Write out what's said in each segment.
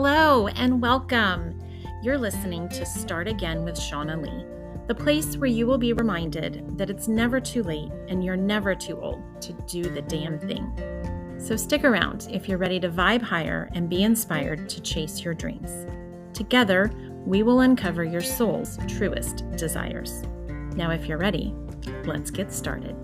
Hello and welcome. You're listening to Start Again with Shauna Lee, the place where you will be reminded that it's never too late and you're never too old to do the damn thing. So stick around if you're ready to vibe higher and be inspired to chase your dreams. Together, we will uncover your soul's truest desires. Now, if you're ready, let's get started.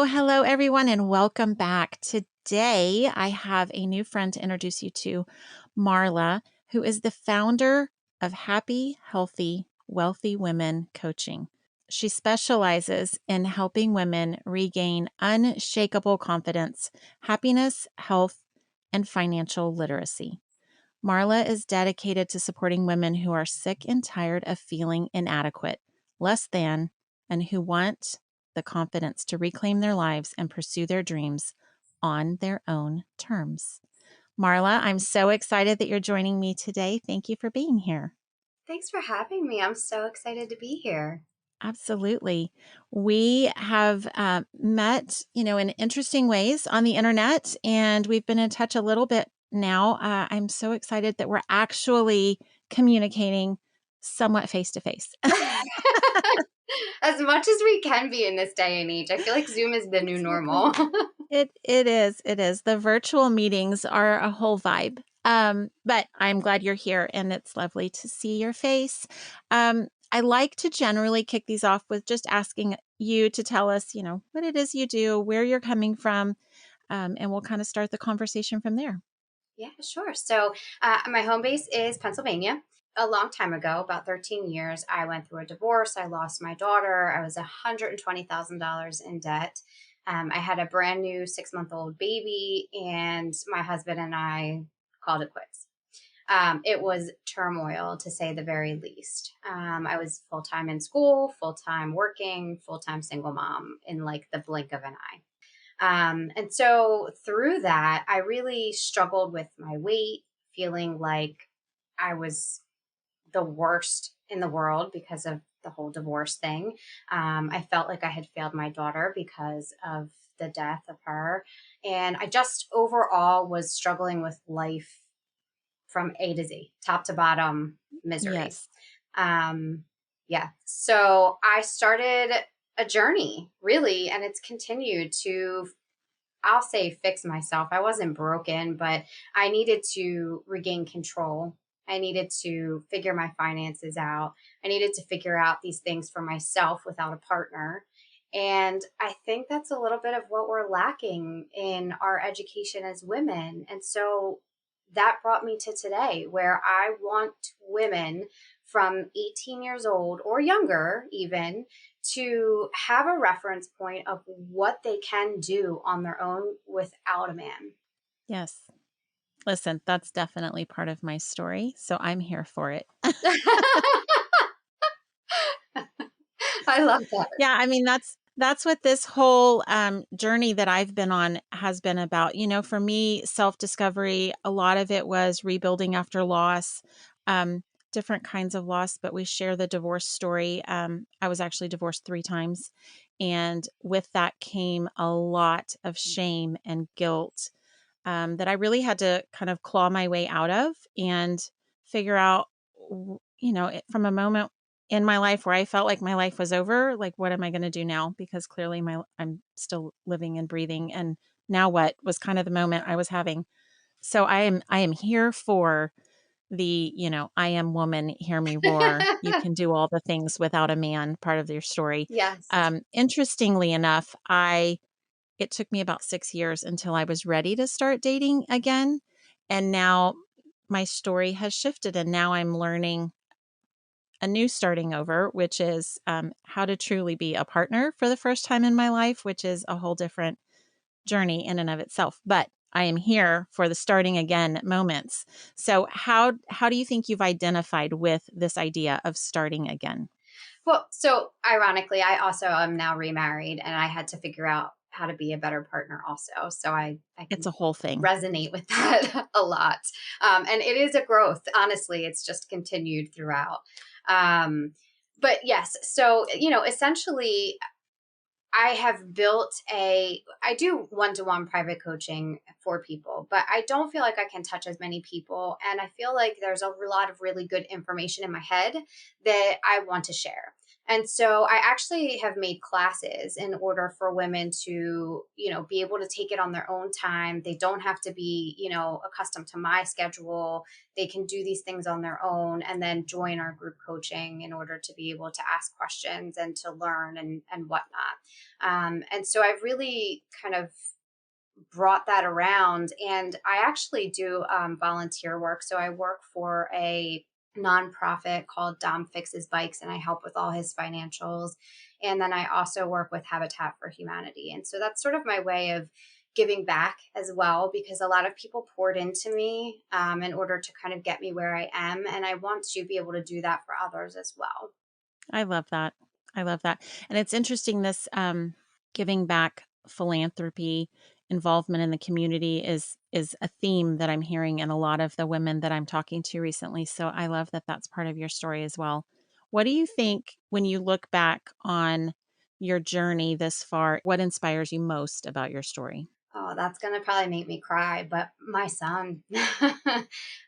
Hello, everyone, and welcome back. Today, I have a new friend to introduce you to, Marla, who is the founder of Happy, Healthy, Wealthy Women Coaching. She specializes in helping women regain unshakable confidence, happiness, health, and financial literacy. Marla is dedicated to supporting women who are sick and tired of feeling inadequate, less than, and who want the confidence to reclaim their lives and pursue their dreams on their own terms. Marla, I'm so excited that you're joining me today. Thank you for being here. Thanks for having me. I'm so excited to be here. Absolutely. We have met, in interesting ways on the internet, and we've been in touch a little bit now. I'm so excited that we're actually communicating somewhat face to face. As much as we can be in this day and age, I feel like Zoom is the new normal. It is. The virtual meetings are a whole vibe. But I'm glad you're here, and it's lovely to see your face. I like to generally kick these off with just asking you to tell us, what it is you do, where you're coming from, and we'll kind of start the conversation from there. Yeah, sure. So my home base is Pennsylvania. A long time ago, about 13 years, I went through a divorce. I lost my daughter. I was $120,000 in debt. I had a brand new 6-month-old baby, and my husband and I called it quits. It was turmoil, to say the very least. I was full-time in school, full-time working, full-time single mom in like the blink of an eye. And so through that, I really struggled with my weight, feeling like I was the worst in the world because of the whole divorce thing. I felt like I had failed my daughter because of the death of her. And I just overall was struggling with life from A to Z, top to bottom misery. Yes. Yeah. So I started a journey, really, and it's continued to, I'll say, fix myself. I wasn't broken, but I needed to regain control. I needed to figure my finances out. I needed to figure out these things for myself without a partner. And I think that's a little bit of what we're lacking in our education as women. And so that brought me to today, where I want women from 18 years old or younger even to have a reference point of what they can do on their own without a man. Yes. Listen, that's definitely part of my story, so I'm here for it. I love that. Yeah, I mean, that's what this whole journey that I've been on has been about. For me, self-discovery, a lot of it was rebuilding after loss, different kinds of loss, but we share the divorce story. I was actually divorced 3 times, and with that came a lot of shame and guilt that I really had to kind of claw my way out of and figure out, from a moment in my life where I felt like my life was over, like, what am I going to do now? Because clearly I'm still living and breathing. And now what was kind of the moment I was having. So I am here for the, I am woman, hear me roar. You can do all the things without a man part of your story. Yes. Interestingly enough, it took me about 6 years until I was ready to start dating again. And now my story has shifted, and now I'm learning a new starting over, which is how to truly be a partner for the first time in my life, which is a whole different journey in and of itself. But I am here for the starting again moments. So how do you think you've identified with this idea of starting again? Well, so ironically, I also am now remarried, and I had to figure out how to be a better partner also. So I It's can a whole thing. resonate with that a lot. And it is a growth. Honestly, it's just continued throughout. But yes, so, essentially, I have built I do one-to-one private coaching for people, but I don't feel like I can touch as many people. And I feel like there's a lot of really good information in my head that I want to share. And so I actually have made classes in order for women to, be able to take it on their own time. They don't have to be, accustomed to my schedule. They can do these things on their own and then join our group coaching in order to be able to ask questions and to learn and whatnot. And so I've really kind of brought that around. And I actually do volunteer work. So I work for a nonprofit called Dom Fixes Bikes, and I help with all his financials. And then I also work with Habitat for Humanity. And so that's sort of my way of giving back as well, because a lot of people poured into me in order to kind of get me where I am. And I want to be able to do that for others as well. I love that. I love that. And it's interesting this giving back philanthropy involvement in the community is a theme that I'm hearing in a lot of the women that I'm talking to recently. So I love that that's part of your story as well. What do you think when you look back on your journey this far? What inspires you most about your story? Oh, that's going to probably make me cry, but my son.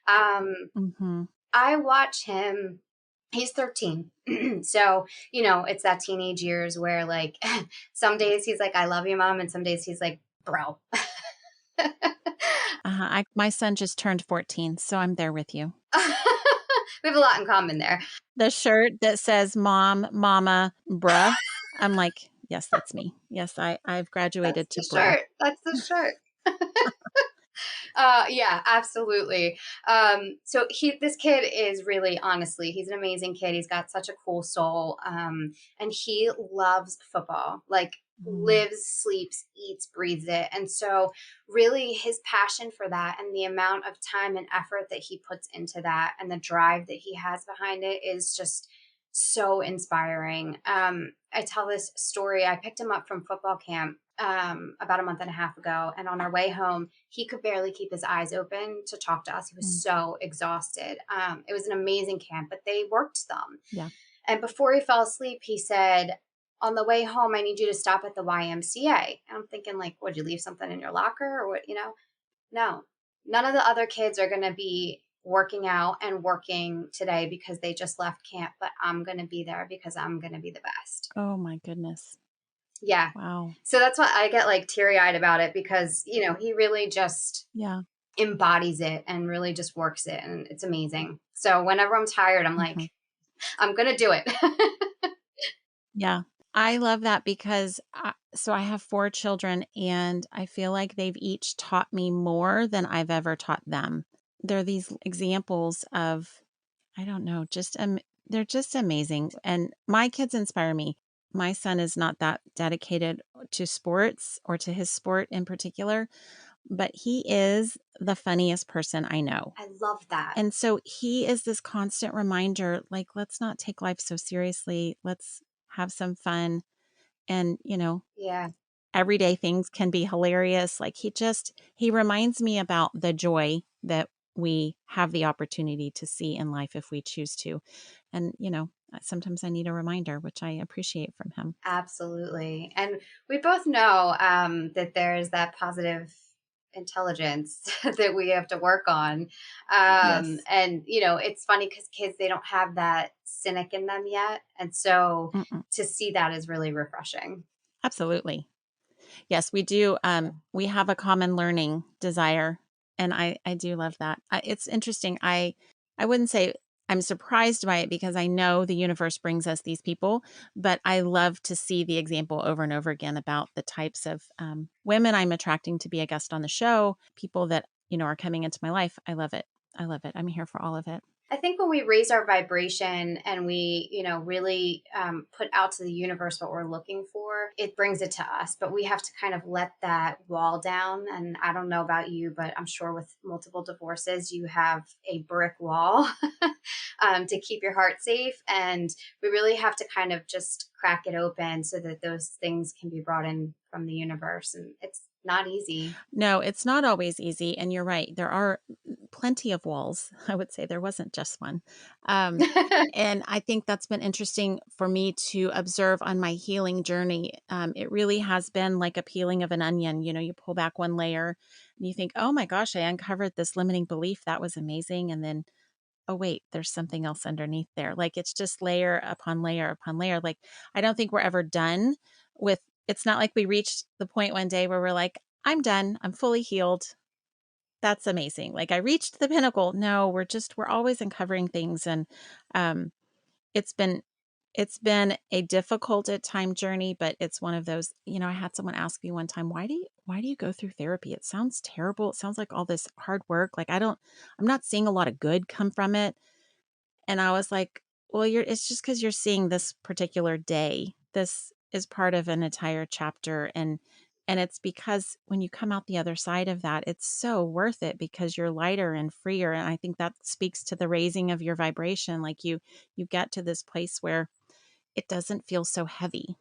um, Mhm. I watch him. He's 13. So, it's that teenage years where like some days he's like, I love you, mom. And some days he's like, bro. My son just turned 14, so I'm there with you. We have a lot in common there. The shirt that says mom, mama, bruh. I'm like, yes, that's me. Yes, I've That's graduated to the bruh. shirt. That's the shirt. Yeah, absolutely. So this kid is really, honestly, he's an amazing kid. He's got such a cool soul. And he loves football, like Mm, lives, sleeps, eats, breathes it. And so really his passion for that and the amount of time and effort that he puts into that and the drive that he has behind it is just so inspiring. I tell this story. I picked him up from football camp about a month and a half ago. And on our way home, he could barely keep his eyes open to talk to us. He was mm, so exhausted. It was an amazing camp, but they worked some. yeah. And before he fell asleep, he said, on the way home, I need you to stop at the YMCA. And I'm thinking, like, would you leave something in your locker or what, No, none of the other kids are going to be working out and working today because they just left camp, but I'm going to be there because I'm going to be the best. Oh my goodness. Yeah. Wow. So that's why I get like teary eyed about it because, he really just Yeah. embodies it and really just works it. And it's amazing. So whenever I'm tired, I'm like, Hmm. I'm going to do it. Yeah. I love that because so I have 4 children and I feel like they've each taught me more than I've ever taught them. They're these examples of, I don't know, they're just amazing. And my kids inspire me. My son is not that dedicated to sports or to his sport in particular, but he is the funniest person I know. I love that. And so he is this constant reminder, like, let's not take life so seriously. Let's have some fun. And, Yeah, everyday things can be hilarious. Like he reminds me about the joy that we have the opportunity to see in life if we choose to. And, sometimes I need a reminder, which I appreciate from him. absolutely. And we both know that there's that positive intelligence that we have to work on. Yes. And, it's funny because kids, they don't have that cynic in them yet. And so Mm-mm. to see that is really refreshing. Absolutely. Yes, we do. So, We have a common learning desire, and I do love that. It's interesting. I wouldn't say I'm surprised by it because I know the universe brings us these people, but I love to see the example over and over again about the types of women I'm attracting to be a guest on the show, people that are coming into my life. I love it. I love it. I'm here for all of it. I think when we raise our vibration and we, really put out to the universe what we're looking for, it brings it to us. But we have to kind of let that wall down. And I don't know about you, but I'm sure with multiple divorces, you have a brick wall to keep your heart safe. And we really have to kind of just crack it open so that those things can be brought in from the universe. And it's not easy. No, it's not always easy. And you're right. There are plenty of walls. I would say there wasn't just one. Um, and I think that's been interesting for me to observe on my healing journey. It really has been like a peeling of an onion. You know, you pull back one layer and you think, oh my gosh, I uncovered this limiting belief. That was amazing. And then, oh, wait, there's something else underneath there. Like it's just layer upon layer upon layer. Like I don't think we're ever done with, it's not like we reached the point one day where we're like, I'm done. I'm fully healed. That's amazing. Like I reached the pinnacle. No, we're always uncovering things. And um, it's been, it's been a difficult at time journey, but it's one of those, you know, I had someone ask me one time, why do you go through therapy? It sounds terrible. It sounds like all this hard work. Like I'm not seeing a lot of good come from it. And I was like, well, it's just because you're seeing this particular day. This is part of an entire chapter. And it's because when you come out the other side of that, it's so worth it because you're lighter and freer. And I think that speaks to the raising of your vibration. Like you get to this place where it doesn't feel so heavy.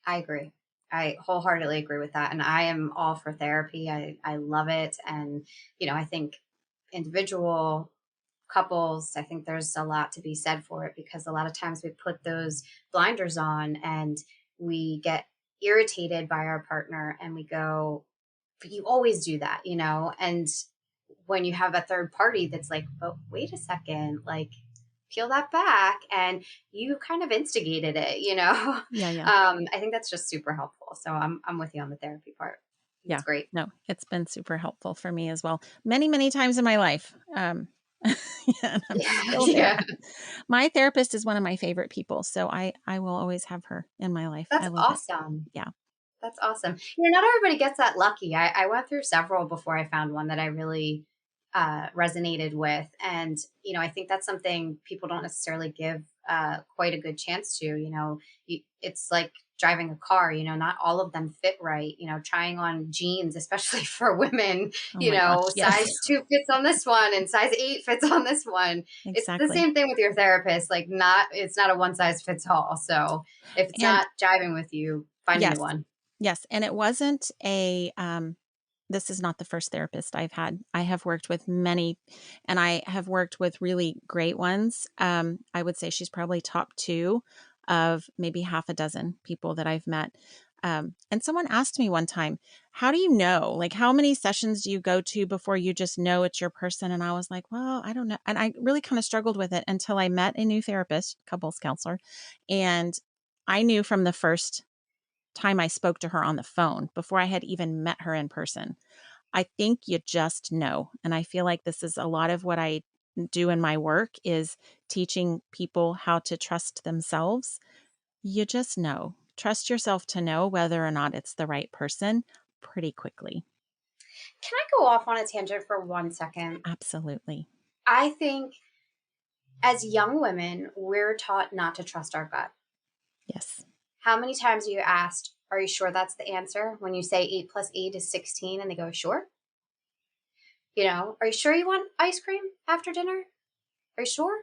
I agree. I wholeheartedly agree with that. And I am all for therapy. I love it. And, I think individual couples, I think there's a lot to be said for it because a lot of times we put those blinders on and we get irritated by our partner and we go, but you always do that, and when you have a third party that's like, but wait a second, like peel that back and you kind of instigated it. Yeah, yeah. I think that's just super helpful. So I'm with you on the therapy part. It's Yeah. great. No, it's been super helpful for me as well. Many, many times in my life. Yeah, and I'm Yeah. still there. Yeah. My therapist is one of my favorite people. So I will always have her in my life. That's I love it. awesome. Yeah. That's awesome. Not everybody gets that lucky. I went through several before I found one that I really resonated with. And, I think that's something people don't necessarily give quite a good chance to. It's like driving a car, not all of them fit right. Trying on jeans, especially for women, Oh my gosh. Yes. size 2 fits on this one and size 8 fits on this one. It's the Exactly. same thing with your therapist. Like, it's not a one size fits all. So if it's And not jiving with you, find a new yes, one. yes. And it wasn't this is not the first therapist I've had. I have worked with many, and I have worked with really great ones. I would say she's probably top two of maybe half a dozen people that I've met. And someone asked me one time, how do you know? Like, how many sessions do you go to before you just know it's your person? And I was like, well, I don't know. And I really kind of struggled with it until I met a new therapist, couples counselor. And I knew from the first time I spoke to her on the phone before I had even met her in person. I think you just know. And I feel like this is a lot of what I do in my work is teaching people how to trust themselves. You just know. Trust yourself to know whether or not it's the right person pretty quickly. Can I go off on a tangent for 1 second? Absolutely. I think as young women, we're taught not to trust our gut. Yes. How many times are you asked, are you sure that's the answer? When you say 8 plus 8 is 16 and they go, sure. Are you sure you want ice cream after dinner? Are you sure?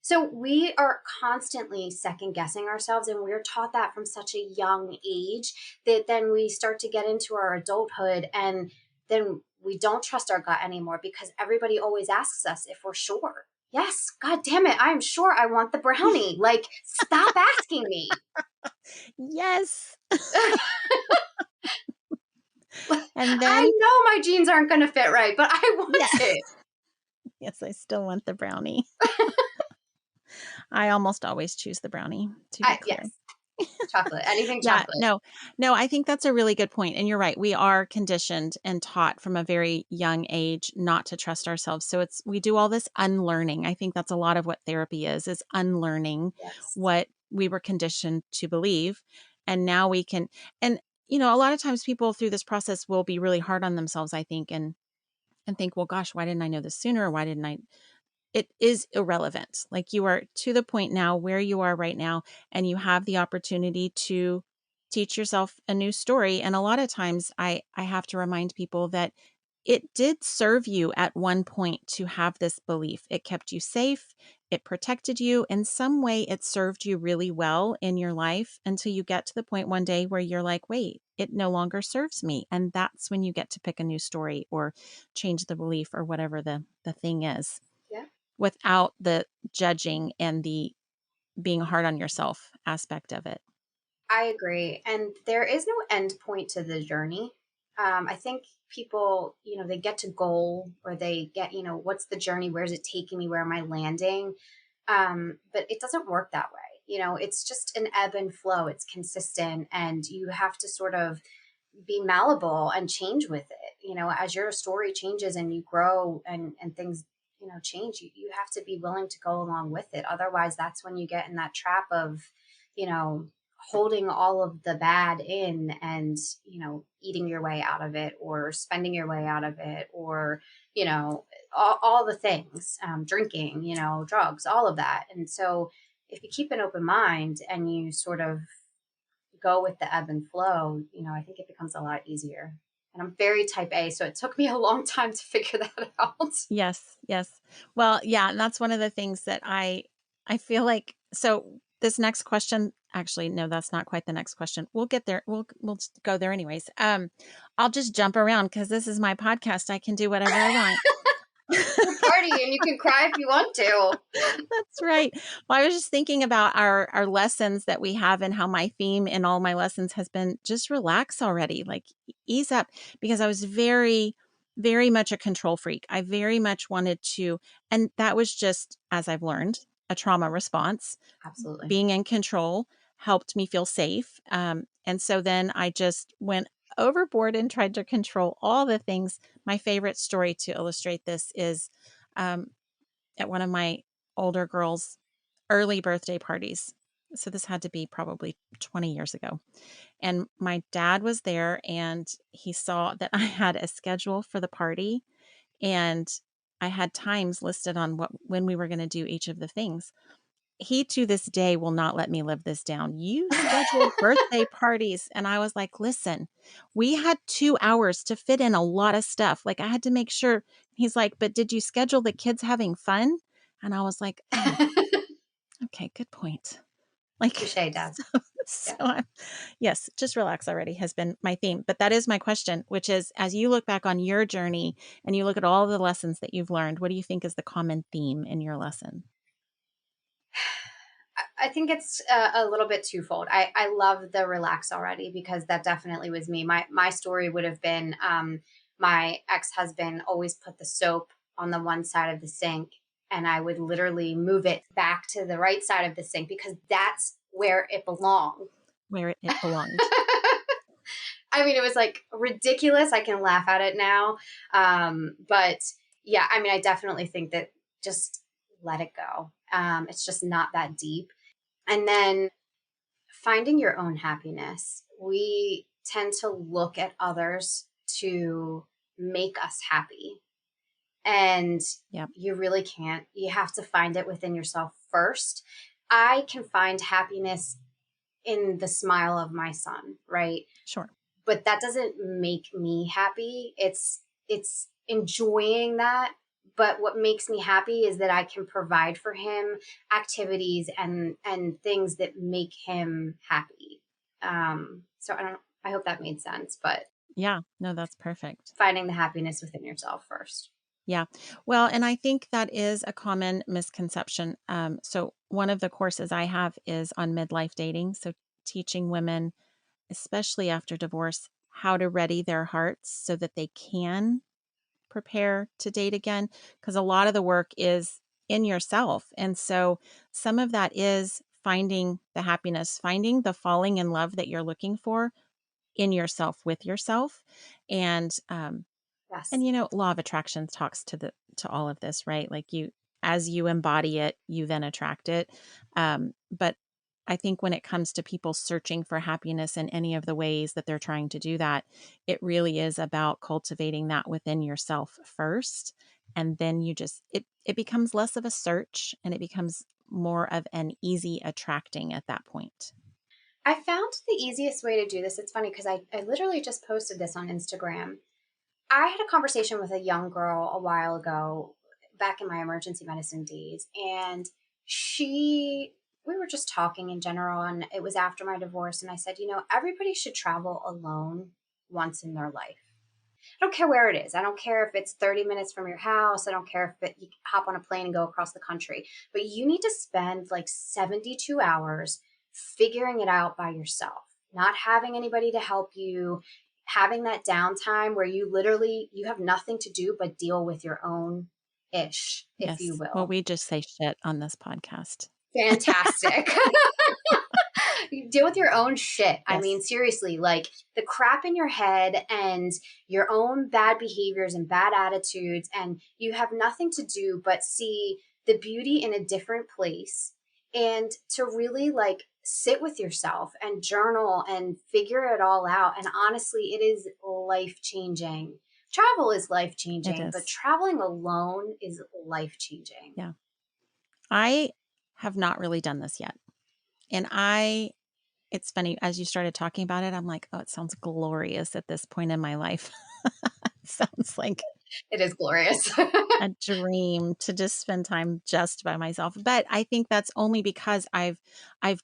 So we are constantly second guessing ourselves, and we're taught that from such a young age that then we start to get into our adulthood and then we don't trust our gut anymore because everybody always asks us if we're sure. Yes, God damn it, I'm sure I want the brownie. Like, stop asking me. Yes. And I then, know my jeans aren't going to fit right, but I want yeah. it. Yes, I still want the brownie. I almost always choose the brownie, to be clear. Yes, chocolate, anything Yeah, chocolate. no, I think that's a really good point. And you're right. We are conditioned and taught from a very young age not to trust ourselves. So we do all this unlearning. I think that's a lot of what therapy is unlearning Yes. what we were conditioned to believe. And now we can, and, a lot of times people through this process will be really hard on themselves, I think, and think, well, gosh, why didn't I know this sooner? Why didn't I? It is irrelevant. Like you are to the point now where you are right now, and you have the opportunity to teach yourself a new story. And a lot of times I have to remind people that it did serve you at one point to have this belief. It kept you safe. it protected you. In some way, it served you really well in your life until you get to the point one day where you're like, wait, it no longer serves me. And that's when you get to pick a new story or change the belief or whatever the thing is Yeah. without the judging and the being hard on yourself aspect of it. I agree. And there is no end point to the journey. I think people, they get to goal or they get, what's the journey? Where's it taking me? Where am I landing? But it doesn't work that way. It's just an ebb and flow. It's consistent and you have to sort of be malleable and change with it. As your story changes and you grow and things, change, you have to be willing to go along with it. Otherwise, that's when you get in that trap of, you know, holding all of the bad in and, eating your way out of it or spending your way out of it or, all the things, drinking, drugs, all of that. And so if you keep an open mind and you sort of go with the ebb and flow, I think it becomes a lot easier. And I'm very type A, so it took me a long time to figure that out. Yes, yes. Well, yeah, and that's one of the things that I feel like so this next question, actually no, that's not quite the next question. We'll get there. We'll just go there anyways. I'll just jump around cuz this is my podcast. I can do whatever I want. You're party and you can cry if you want to. That's right. Well, I was just thinking about our lessons that we have and how my theme in all my lessons has been just relax already, like ease up, because I was very, very much a control freak. I very much wanted to, and that was just, as I've learned, a trauma response. Absolutely. Being in control helped me feel safe. And so then I just went overboard and tried to control all the things. My favorite story to illustrate this is um, at one of my older girls' early birthday parties. So this had to be probably 20 years ago. And my dad was there and he saw that I had a schedule for the party and I had times listed on when we were going to do each of the things. He to this day will not let me live this down. You scheduled birthday parties. And I was like, listen, we had 2 hours to fit in a lot of stuff. Like I had to make sure. He's like, but did you schedule the kids having fun? And I was like, oh, okay, good point. Like, Touche, Dad. so, so Yeah. yes, just relax already has been my theme. But that is my question, which is as you look back on your journey and you look at all the lessons that you've learned, what do you think is the common theme in your lesson? I think it's a little bit twofold. I love the relax already because that definitely was me. My story would have been my ex husband always put the soap on the one side of the sink, and I would literally move it back to the right side of the sink because that's where it belonged. Where it belonged. I mean, it was like ridiculous. I can laugh at it now, but yeah, I mean, I definitely think that just let it go. It's just not that deep. And then finding your own happiness. We tend to look at others to make us happy. And Yep. you really can't. You have to find it within yourself first. I can find happiness in the smile of my son, right? Sure. But that doesn't make me happy. It's enjoying that. But what makes me happy is that I can provide for him activities and things that make him happy. So I don't. I hope that made sense. But Yeah. No, that's perfect. finding the happiness within yourself first. Yeah. Well, and I think that is a common misconception. So, one of the courses I have is on midlife dating. So, teaching women, especially after divorce, how to ready their hearts so that they can prepare to date again. Because a lot of the work is in yourself. And so, some of that is finding the happiness, finding the falling in love that you're looking for in yourself with yourself. And Yes. law of attraction talks to all of this, right? Like as you embody it, you then attract it. But I think when it comes to people searching for happiness in any of the ways that they're trying to do that, it really is about cultivating that within yourself first. And then it becomes less of a search and it becomes more of an easy attracting at that point. I found the easiest way to do this. It's funny because I literally just posted this on Instagram. I had a conversation with a young girl a while ago back in my emergency medicine days. And We were just talking in general, and it was after my divorce. And I said, everybody should travel alone once in their life. I don't care where it is. I don't care if it's 30 minutes from your house. I don't care if you hop on a plane and go across the country. But you need to spend like 72 hours figuring it out by yourself, not having anybody to help you, having that downtime where you have nothing to do but deal with your own ish, if you Yes. Well, will. we just say shit on this podcast. Fantastic. You deal with your own shit. I mean, Yes. seriously, like the crap in your head and your own bad behaviors and bad attitudes, and you have nothing to do but see the beauty in a different place and to really like sit with yourself and journal and figure it all out. And honestly, it is life changing. Travel is life It changing, but is. traveling alone is life changing. Yeah. I have not really done this yet. And it's funny, as you started talking about it, I'm like, oh, it sounds glorious at this point in my life. It sounds like It is glorious. a dream to just spend time just by myself. But I think that's only because I've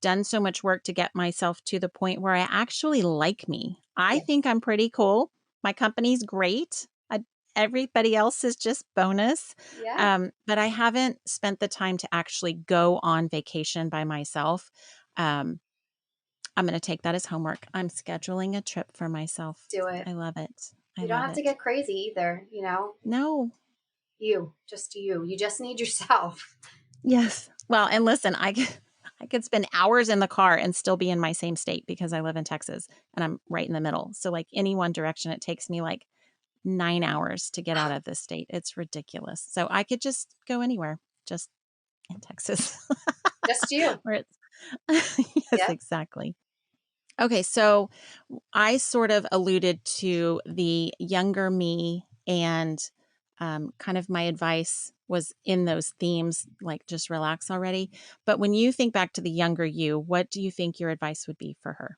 done so much work to get myself to the point where I actually like me. I think Yes. I'm pretty cool. My company's great. Everybody else is just bonus. Yeah. But I haven't spent the time to actually go on vacation by myself. Um, I'm going to take that as homework. I'm scheduling a trip for myself. Do it. I love it. I You don't love have to it. get crazy either. No. Just you. You just need yourself. Yes. Well, and listen, I could spend hours in the car and still be in my same state because I live in Texas and I'm right in the middle. So like any one direction, it takes me like 9 hours to get out of this state. It's ridiculous. So I could just go anywhere, just in Texas, Just you. where it's yes, Yep. exactly. Okay, so I sort of alluded to the younger me and kind of my advice was in those themes, like just relax already. But when you think back to the younger you, what do you think your advice would be for her?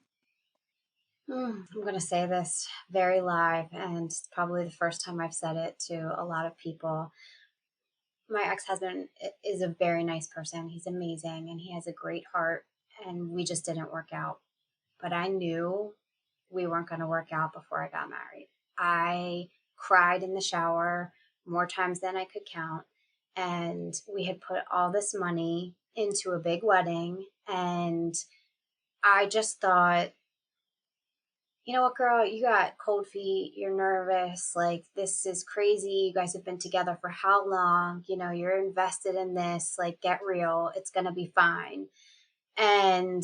I'm going to say this very live, and it's probably the first time I've said it to a lot of people. My ex husband is a very nice person. He's amazing and he has a great heart, and we just didn't work out. But I knew we weren't going to work out before I got married. I cried in the shower more times than I could count. And we had put all this money into a big wedding. And I just thought, you know what, girl, you got cold feet. You're nervous. Like, this is crazy. You guys have been together for how long? You're invested in this. Like, get real. It's going to be fine. And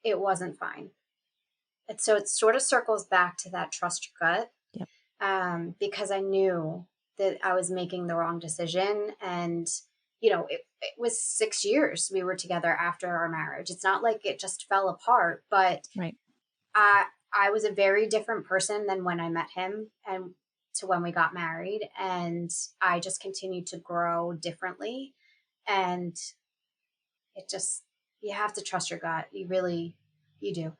it wasn't fine. And so it sort of circles back to that trust your gut, Yep. because I knew that I was making the wrong decision. And, it was 6 years we were together after our marriage. It's not like it just fell apart, but Right. I was a very different person than when I met him and to when we got married. And I just continued to grow differently. And it just, you have to trust your gut. You do.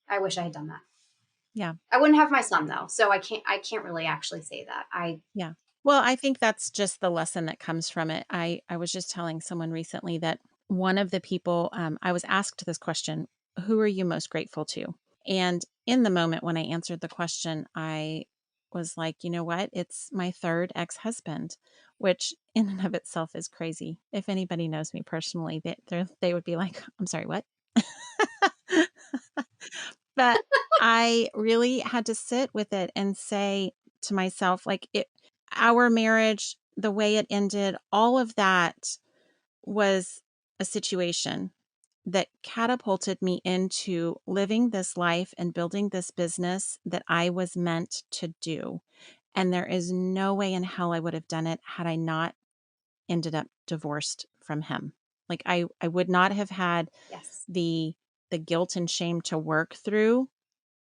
I wish I had done that. Yeah. I wouldn't have my son though, so I can't really actually say that. I Yeah. Well, I think that's just the lesson that comes from it. I was just telling someone recently that one of the people, I was asked this question, who are you most grateful to? And in the moment when I answered the question, I was like, you know what? It's my third ex husband, which in and of itself is crazy. If anybody knows me personally, they would be like, I'm sorry, what? But I really had to sit with it and say to myself, like, our marriage, the way it ended, all of that was a situation that catapulted me into living this life and building this business that I was meant to do. And there is no way in hell I would have done it had I not ended up divorced from him. Like I would not have had yes. the guilt and shame to work through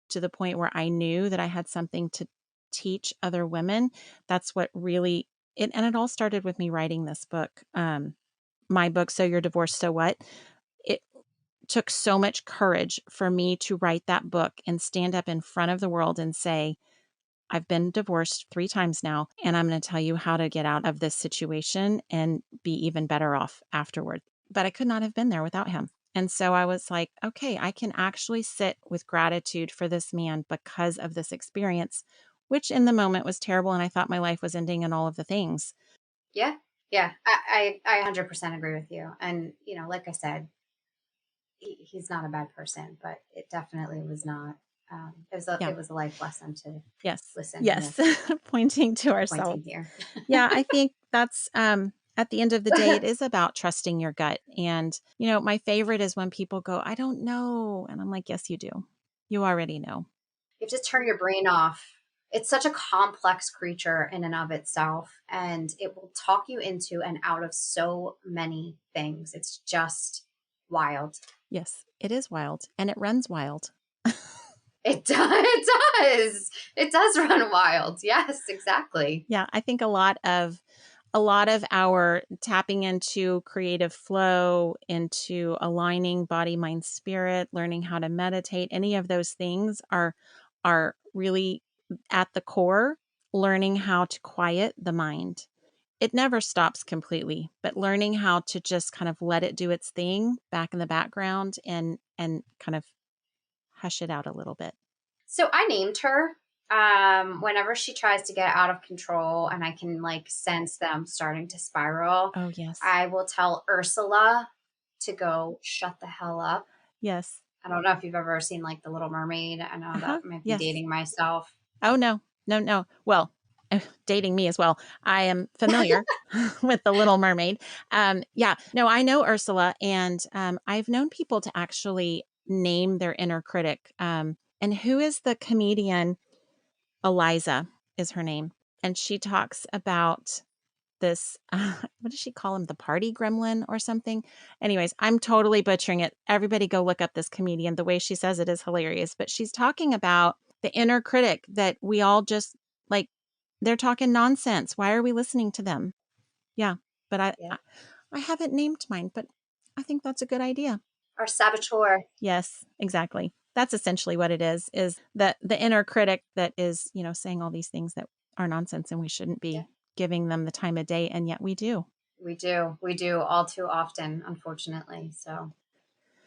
to the point where I knew that I had something to teach other women. That's what really and it all started with me writing this book. My book, So You're Divorced, So What? It took so much courage for me to write that book and stand up in front of the world and say, I've been divorced 3 times now, and I'm going to tell you how to get out of this situation and be even better off afterward. But I could not have been there without him. And so I was like, okay, I can actually sit with gratitude for this man because of this experience, which in the moment was terrible. And I thought my life was ending and all of the things. Yeah. Yeah. I 100% agree with you. And, like I said, he's not a bad person, but it definitely was not. Yeah. It was a life lesson to Yes. listen Yes. with Pointing to pointing ourselves. here. Yeah. I think that's, at the end of the day, it is about trusting your gut. And, my favorite is when people go, I don't know. And I'm like, yes, you do. You already know. You have to turn your brain off. It's such a complex creature in and of itself, and it will talk you into and out of so many things. It's just wild. Yes, it is wild and it runs wild. It does. It does. It does run wild. Yes, exactly. Yeah, I think a lot of our tapping into creative flow, into aligning body, mind, spirit, learning how to meditate, any of those things are really at the core, learning how to quiet the mind. It never stops completely, but learning how to just kind of let it do its thing back in the background and kind of hush it out a little bit. So I named her. Whenever she tries to get out of control and I can like sense them starting to spiral, Oh, yes. I will tell Ursula to go shut the hell up. Yes. I don't know if you've ever seen like The Little Mermaid. I know Uh-huh. that might be Yes. dating myself. Oh, no. No, no. Well, dating me as well. I am familiar with The Little Mermaid. Yeah. No, I know Ursula, and I've known people to actually name their inner critic. And who is the comedian? Eliza is her name. And she talks about this, what does she call him? The party gremlin or something? Anyways, I'm totally butchering it. Everybody go look up this comedian. The way she says it is hilarious. But she's talking about the inner critic that we all just like, they're talking nonsense. Why are we listening to them? Yeah. But I, Yeah. I, I haven't named mine, but I think that's a good idea. Our saboteur. Yes, exactly. That's essentially what it is that the inner critic that is, saying all these things that are nonsense and we shouldn't Yeah. be giving them the time of day. And yet we do. We do. We do all too often, unfortunately. So,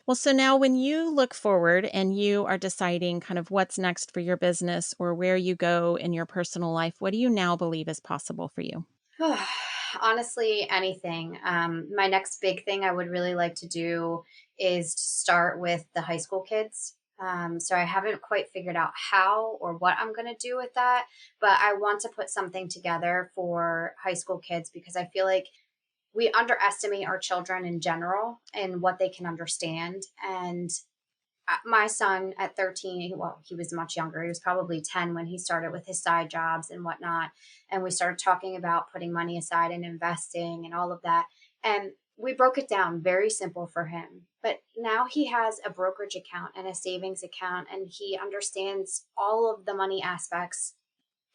Well, so now when you look forward and you are deciding kind of what's next for your business or where you go in your personal life, what do you now believe is possible for you? honestly, anything. My next big thing I would really like to do is to start with the high school kids. So I haven't quite figured out how or what I'm going to do with that, but I want to put something together for high school kids because I feel like we underestimate our children in general and what they can understand. And my son at 13, well, he was much younger. He was probably 10 when he started with his side jobs and whatnot. And we started talking about putting money aside and investing and all of that. And we broke it down very simple for him. But now he has a brokerage account and a savings account, and he understands all of the money aspects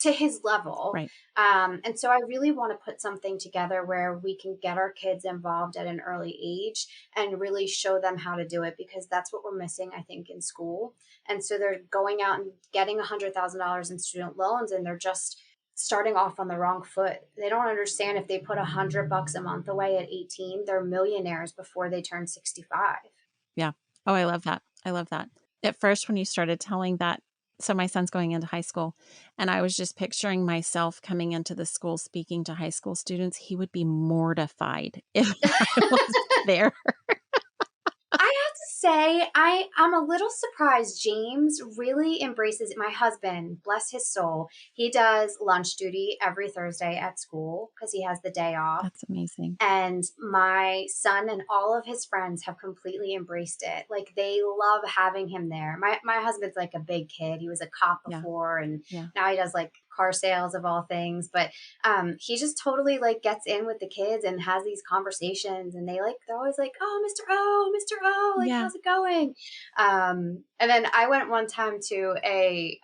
to his level. Right. And so I really want to put something together where we can get our kids involved at an early age and really show them how to do it because that's what we're missing, I think, in school. And so they're going out and getting $100,000 in student loans and they're just starting off on the wrong foot. They don't understand if they put $100 a month away at 18, they're millionaires before they turn 65. Yeah. Oh, I love that. I love that. At first, when you started telling that, so my son's going into high school, and I was just picturing myself coming into the school speaking to high school students. He would be mortified if I was there. I have to say, I'm a little surprised. James really embraces it. My husband, bless his soul, he does lunch duty every Thursday at school because he has the day off. That's amazing. And my son and all of his friends have completely embraced it. Like they love having him there. My husband's like a big kid. He was a cop Yeah. before and Yeah. now he does like car sales of all things. But he just totally like gets in with the kids and has these conversations and they're always like, oh, Mr. O, Mr. O, like Yeah. how's it going? And then I went one time to a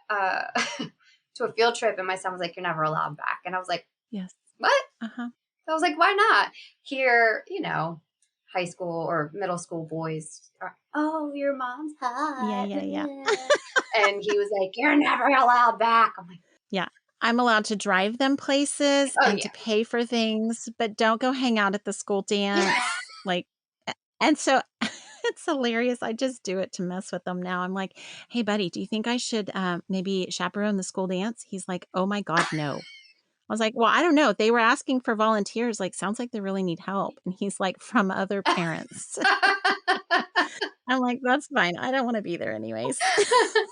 to a field trip and my son was like, you're never allowed back. And I was like, Yes. what? Uh-huh. I was like, why not? Here, high school or middle school boys are, oh, your mom's Yeah, hot. yeah, yeah. And he was like, you're never allowed back. I'm like, Yeah. I'm allowed to drive them places Oh, and yeah. to pay for things, but don't go hang out at the school dance. Like, and so it's hilarious. I just do it to mess with them now. I'm like, hey, buddy, do you think I should maybe chaperone the school dance? He's like, oh my God, no. I was like, well, I don't know. They were asking for volunteers. Like, sounds like they really need help. And he's like, from other parents. I'm like, that's fine. I don't want to be there anyways. I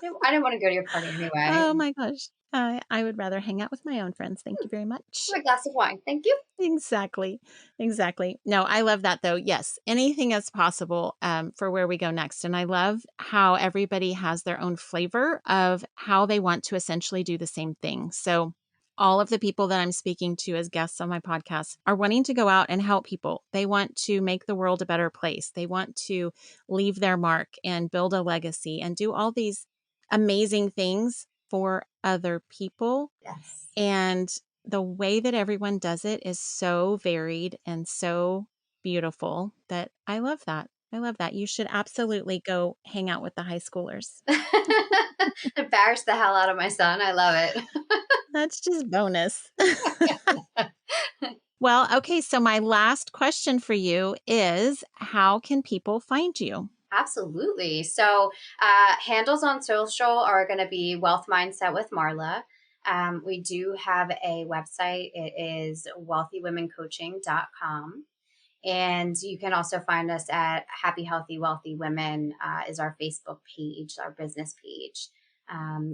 didn't want to go to your party anyway. Oh my gosh. I would rather hang out with my own friends. Thank you very much. A glass of wine. Thank you. Exactly. Exactly. No, I love that though. Yes, anything is possible for where we go next. And I love how everybody has their own flavor of how they want to essentially do the same thing. So, all of the people that I'm speaking to as guests on my podcast are wanting to go out and help people. They want to make the world a better place. They want to leave their mark and build a legacy and do all these amazing things for other people. Yes. And the way that everyone does it is so varied and so beautiful that I love that. I love that. You should absolutely go hang out with the high schoolers. Embarrass the hell out of my son. I love it. That's just bonus. Well, okay. So, my last question for you is how can people find you? Absolutely. So, handles on social are going to be Wealth Mindset with Marla. We do have a website. It is wealthywomencoaching.com. And you can also find us at Happy, Healthy, Wealthy Women is our Facebook page, our business page.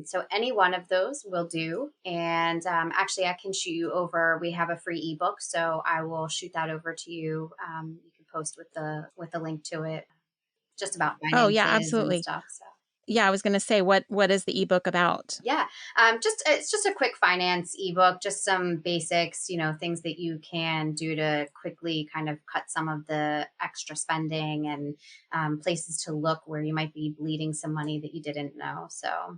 So any one of those will do. And actually, I can shoot you over. We have a free ebook, so I will shoot that over to you. You can post with the link to it, just about Oh, yeah, finances and absolutely. stuff. So. Yeah, I was going to say, what is the ebook about? Yeah, it's just a quick finance ebook, just some basics, things that you can do to quickly kind of cut some of the extra spending and places to look where you might be bleeding some money that you didn't know. So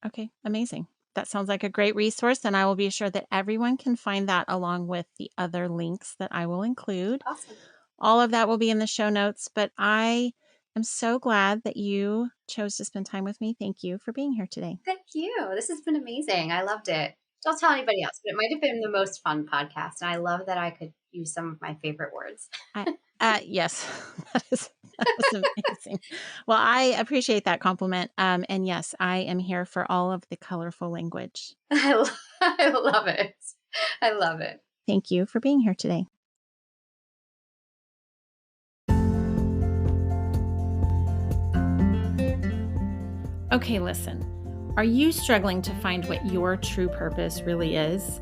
Okay, amazing. That sounds like a great resource, and I will be sure that everyone can find that along with the other links that I will include. awesome. All of that will be in the show notes, but I am so glad that you chose to spend time with me. Thank you for being here today. Thank you. This has been amazing. I loved it. Don't tell anybody else, but it might have been the most fun podcast. And I love that I could use some of my favorite words. Yes, that is amazing. Well, I appreciate that compliment. And yes, I am here for all of the colorful language. I love it. I love it. Thank you for being here today. Okay, listen. Are you struggling to find what your true purpose really is?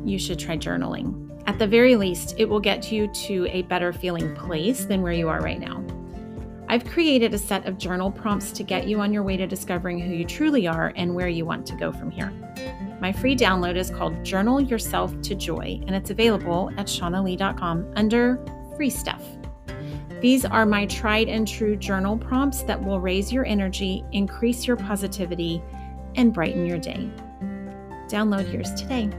You should try journaling. At the very least, it will get you to a better feeling place than where you are right now. I've created a set of journal prompts to get you on your way to discovering who you truly are and where you want to go from here. My free download is called Journal Yourself to Joy, and it's available at shaunalee.com under Free Stuff. These are my tried and true journal prompts that will raise your energy, increase your positivity, and brighten your day. Download yours today.